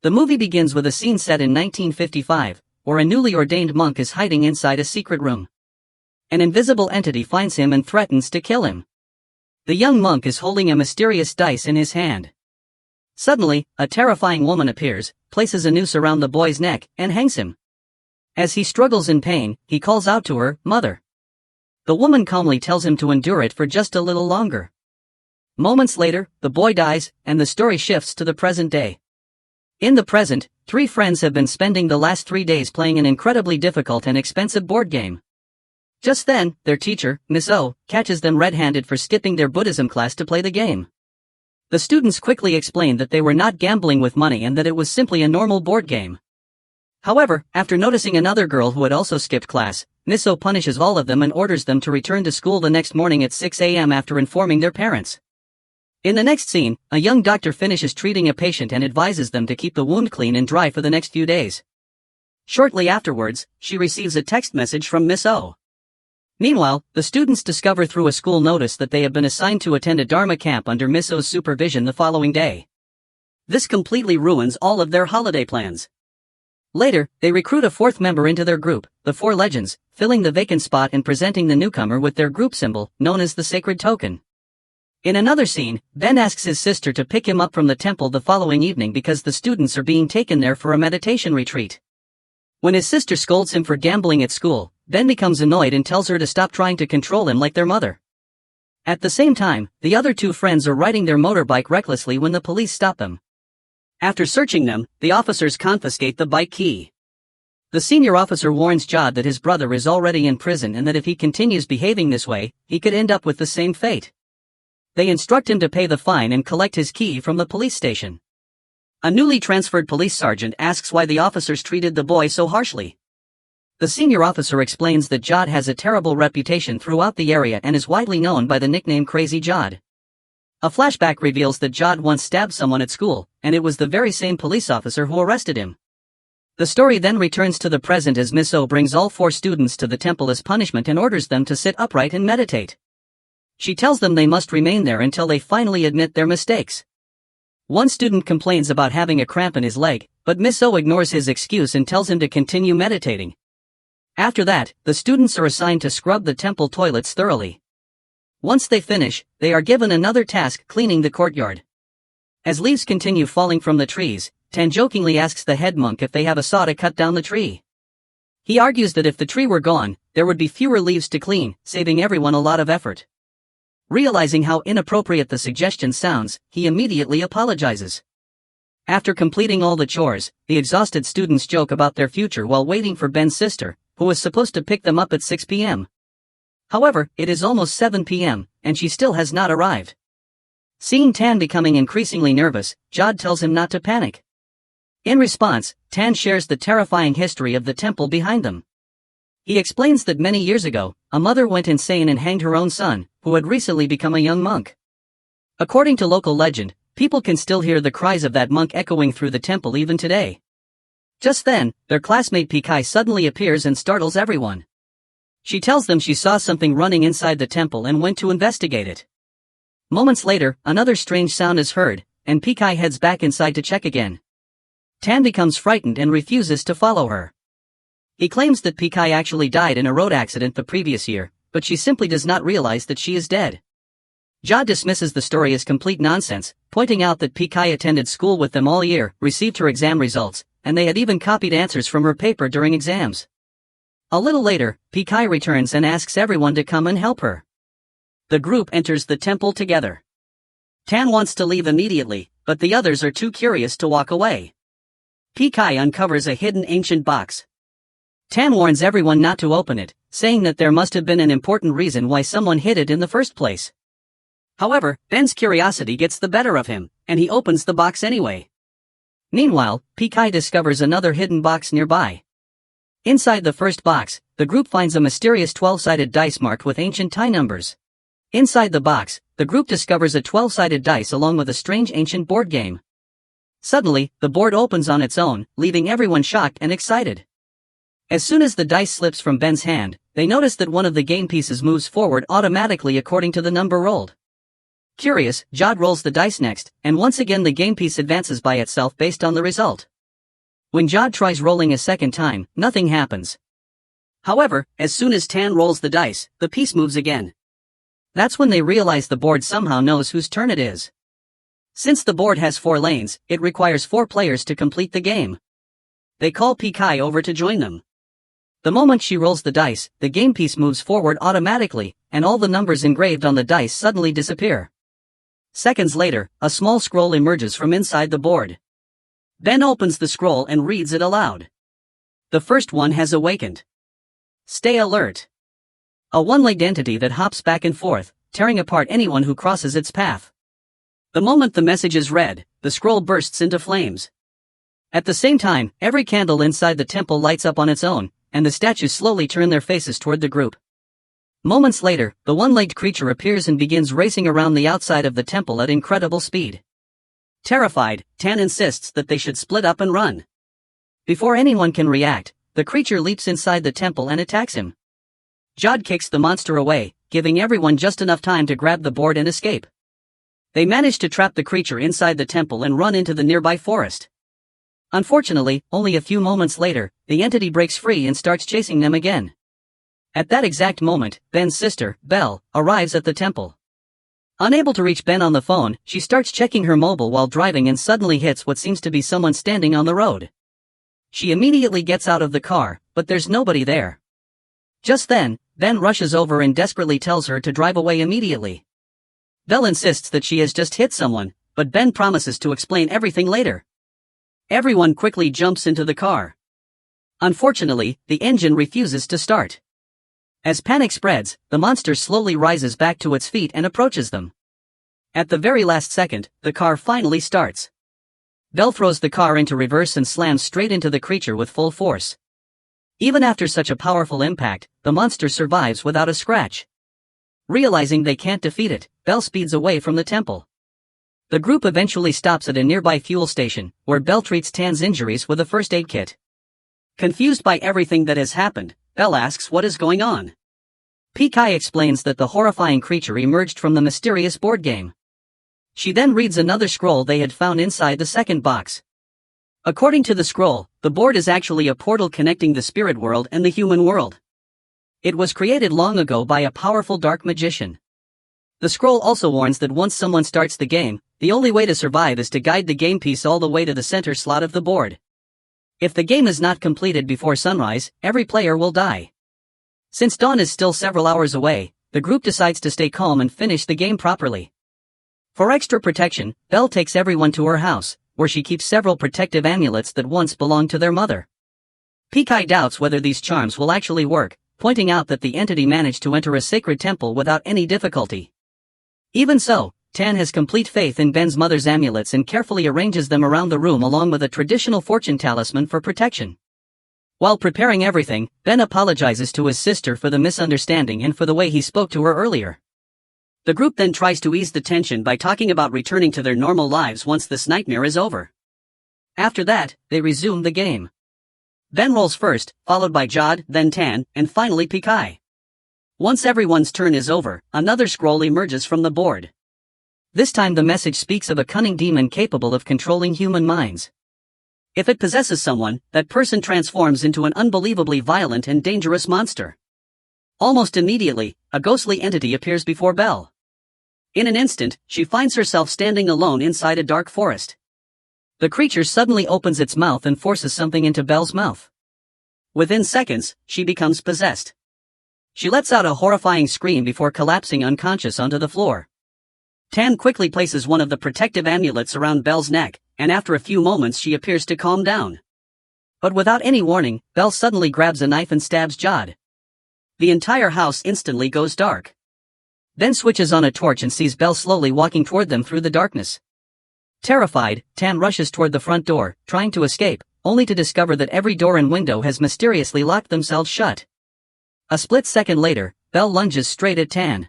The movie begins with a scene set in 1955, where a newly ordained monk is hiding inside a secret room. An invisible entity finds him and threatens to kill him. The young monk is holding a mysterious dice in his hand. Suddenly, a terrifying woman appears, places a noose around the boy's neck, and hangs him. As he struggles in pain, he calls out to her, "Mother." The woman calmly tells him to endure it for just a little longer. Moments later, the boy dies, and the story shifts to the present day. In the present, 3 friends have been spending the last 3 days playing an incredibly difficult and expensive board game. Just then, their teacher, Miss O, catches them red-handed for skipping their Buddhism class to play the game. The students quickly explain that they were not gambling with money and that it was simply a normal board game. However, after noticing another girl who had also skipped class, Miss O punishes all of them and orders them to return to school the next morning at 6 a.m. after informing their parents. In the next scene, a young doctor finishes treating a patient and advises them to keep the wound clean and dry for the next few days. Shortly afterwards, she receives a text message from Miss O. Meanwhile, the students discover through a school notice that they have been assigned to attend a Dharma camp under Miss O's supervision the following day. This completely ruins all of their holiday plans. Later, they recruit a 4th member into their group, the 4 Legends, filling the vacant spot and presenting the newcomer with their group symbol, known as the Sacred Token. In another scene, Ben asks his sister to pick him up from the temple the following evening because the students are being taken there for a meditation retreat. When his sister scolds him for gambling at school, Ben becomes annoyed and tells her to stop trying to control him like their mother. At the same time, the other 2 friends are riding their motorbike recklessly when the police stop them. After searching them, the officers confiscate the bike key. The senior officer warns Jod that his brother is already in prison and that if he continues behaving this way, he could end up with the same fate. They instruct him to pay the fine and collect his key from the police station. A newly transferred police sergeant asks why the officers treated the boy so harshly. The senior officer explains that Jod has a terrible reputation throughout the area and is widely known by the nickname Crazy Jod. A flashback reveals that Jod once stabbed someone at school, and it was the very same police officer who arrested him. The story then returns to the present as Miss O brings all 4 students to the temple as punishment and orders them to sit upright and meditate. She tells them they must remain there until they finally admit their mistakes. One student complains about having a cramp in his leg, but Miss O ignores his excuse and tells him to continue meditating. After that, the students are assigned to scrub the temple toilets thoroughly. Once they finish, they are given another task, cleaning the courtyard. As leaves continue falling from the trees, Tan jokingly asks the head monk if they have a saw to cut down the tree. He argues that if the tree were gone, there would be fewer leaves to clean, saving everyone a lot of effort. Realizing how inappropriate the suggestion sounds, he immediately apologizes. After completing all the chores, the exhausted students joke about their future while waiting for Ben's sister, who was supposed to pick them up at 6 p.m. However, it is almost 7 p.m., and she still has not arrived. Seeing Tan becoming increasingly nervous, Jod tells him not to panic. In response, Tan shares the terrifying history of the temple behind them. He explains that many years ago, a mother went insane and hanged her own son, who had recently become a young monk. According to local legend, people can still hear the cries of that monk echoing through the temple even today. Just then, their classmate Pikai suddenly appears and startles everyone. She tells them she saw something running inside the temple and went to investigate it. Moments later, another strange sound is heard, and Pikai heads back inside to check again. Tan becomes frightened and refuses to follow her. He claims that Pikai actually died in a road accident the previous year, but she simply does not realize that she is dead. Jod dismisses the story as complete nonsense, pointing out that Pikai attended school with them all year, received her exam results, and they had even copied answers from her paper during exams. A little later, Pikai returns and asks everyone to come and help her. The group enters the temple together. Tan wants to leave immediately, but the others are too curious to walk away. Pikai uncovers a hidden ancient box. Tan warns everyone not to open it, saying that there must have been an important reason why someone hid it in the first place. However, Ben's curiosity gets the better of him, and he opens the box anyway. Meanwhile, Pikai discovers another hidden box nearby. Inside the first box, the group finds a mysterious 12-sided dice marked with ancient Thai numbers. Inside the box, the group discovers a 12-sided dice along with a strange ancient board game. Suddenly, the board opens on its own, leaving everyone shocked and excited. As soon as the dice slips from Ben's hand, they notice that one of the game pieces moves forward automatically according to the number rolled. Curious, Jod rolls the dice next, and once again the game piece advances by itself based on the result. When Jod tries rolling a second time, nothing happens. However, as soon as Tan rolls the dice, the piece moves again. That's when they realize the board somehow knows whose turn it is. Since the board has 4 lanes, it requires 4 players to complete the game. They call Pikai over to join them. The moment she rolls the dice, the game piece moves forward automatically, and all the numbers engraved on the dice suddenly disappear. Seconds later, a small scroll emerges from inside the board. Ben opens the scroll and reads it aloud. The first one has awakened. Stay alert. A one-legged entity that hops back and forth, tearing apart anyone who crosses its path. The moment the message is read, the scroll bursts into flames. At the same time, every candle inside the temple lights up on its own, and the statues slowly turn their faces toward the group. Moments later, the one-legged creature appears and begins racing around the outside of the temple at incredible speed. Terrified, Tan insists that they should split up and run. Before anyone can react, the creature leaps inside the temple and attacks him. Jod kicks the monster away, giving everyone just enough time to grab the board and escape. They manage to trap the creature inside the temple and run into the nearby forest. Unfortunately, only a few moments later, the entity breaks free and starts chasing them again. At that exact moment, Ben's sister, Belle, arrives at the temple. Unable to reach Ben on the phone, she starts checking her mobile while driving and suddenly hits what seems to be someone standing on the road. She immediately gets out of the car, but there's nobody there. Just then, Ben rushes over and desperately tells her to drive away immediately. Belle insists that she has just hit someone, but Ben promises to explain everything later. Everyone quickly jumps into the car. Unfortunately, the engine refuses to start. As panic spreads, the monster slowly rises back to its feet and approaches them. At the very last second, the car finally starts. Belle throws the car into reverse and slams straight into the creature with full force. Even after such a powerful impact, the monster survives without a scratch. Realizing they can't defeat it, Belle speeds away from the temple. The group eventually stops at a nearby fuel station, where Belle treats Tan's injuries with a first aid kit. Confused by everything that has happened, Belle asks what is going on. Pikai explains that the horrifying creature emerged from the mysterious board game. She then reads another scroll they had found inside the second box. According to the scroll, the board is actually a portal connecting the spirit world and the human world. It was created long ago by a powerful dark magician. The scroll also warns that once someone starts the game, the only way to survive is to guide the game piece all the way to the center slot of the board. If the game is not completed before sunrise, every player will die. Since dawn is still several hours away, the group decides to stay calm and finish the game properly. For extra protection, Belle takes everyone to her house, where she keeps several protective amulets that once belonged to their mother. Pikai doubts whether these charms will actually work, pointing out that the entity managed to enter a sacred temple without any difficulty. Even so, Tan has complete faith in Ben's mother's amulets and carefully arranges them around the room along with a traditional fortune talisman for protection. While preparing everything, Ben apologizes to his sister for the misunderstanding and for the way he spoke to her earlier. The group then tries to ease the tension by talking about returning to their normal lives once this nightmare is over. After that, they resume the game. Ben rolls first, followed by Jod, then Tan, and finally Pikai. Once everyone's turn is over, another scroll emerges from the board. This time the message speaks of a cunning demon capable of controlling human minds. If it possesses someone, that person transforms into an unbelievably violent and dangerous monster. Almost immediately, a ghostly entity appears before Belle. In an instant, she finds herself standing alone inside a dark forest. The creature suddenly opens its mouth and forces something into Belle's mouth. Within seconds, she becomes possessed. She lets out a horrifying scream before collapsing unconscious onto the floor. Tan quickly places one of the protective amulets around Belle's neck, and after a few moments she appears to calm down. But without any warning, Belle suddenly grabs a knife and stabs Jod. The entire house instantly goes dark. Ben switches on a torch and sees Belle slowly walking toward them through the darkness. Terrified, Tan rushes toward the front door, trying to escape, only to discover that every door and window has mysteriously locked themselves shut. A split second later, Belle lunges straight at Tan.